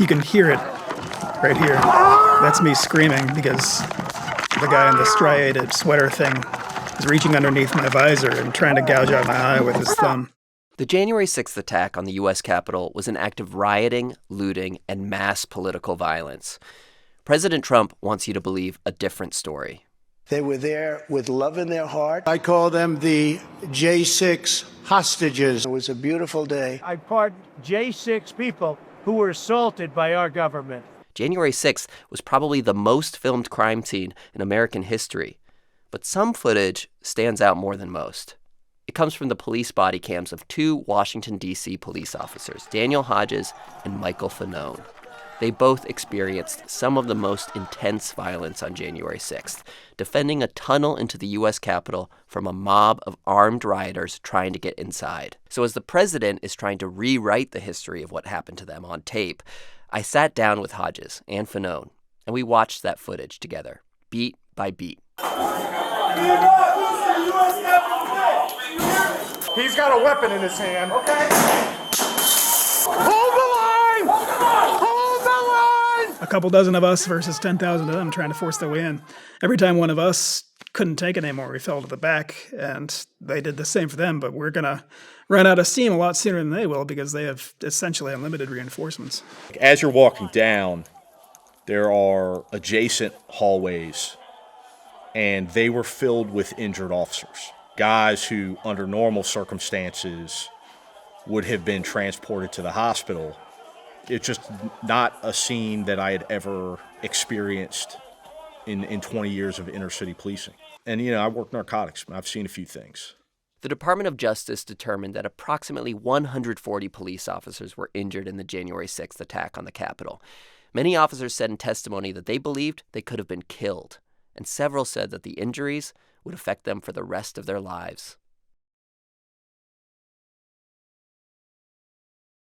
You can hear it right here. That's me screaming because the guy in the striated sweater thing is reaching underneath my visor and trying to gouge out my eye with his thumb. The January 6th attack on the U.S. Capitol was an act of rioting, looting, and mass political violence. President Trump wants you to believe a different story. They were there with love in their heart. I call them the J6 hostages. It was a beautiful day. I pardon J6 people who were assaulted by our government. January 6th was probably the most filmed crime scene in American history, but some footage stands out more than most. It comes from the police body cams of two Washington, D.C. police officers, Daniel Hodges and Michael Fanone. They both experienced some of the most intense violence on January 6th, defending a tunnel into the U.S. Capitol from a mob of armed rioters trying to get inside. So as the president is trying to rewrite the history of what happened to them on tape, I sat down with Hodges and Fanone, and we watched that footage together, beat by beat. He's got a weapon in his hand. Okay. Hold the line! Hold the line! A couple dozen of us versus 10,000 of them trying to force their way in. Every time one of us couldn't take it anymore, we fell to the back, and they did the same for them, but we're going to run out of steam a lot sooner than they will because they have essentially unlimited reinforcements. As you're walking down, there are adjacent hallways, and they were filled with injured officers. Guys who, under normal circumstances, would have been transported to the hospital. It's just not a scene that I had ever experienced in 20 years of inner city policing. And, I work narcotics. I've seen a few things. The Department of Justice determined that approximately 140 police officers were injured in the January 6th attack on the Capitol. Many officers said in testimony that they believed they could have been killed, and several said that the injuries would affect them for the rest of their lives.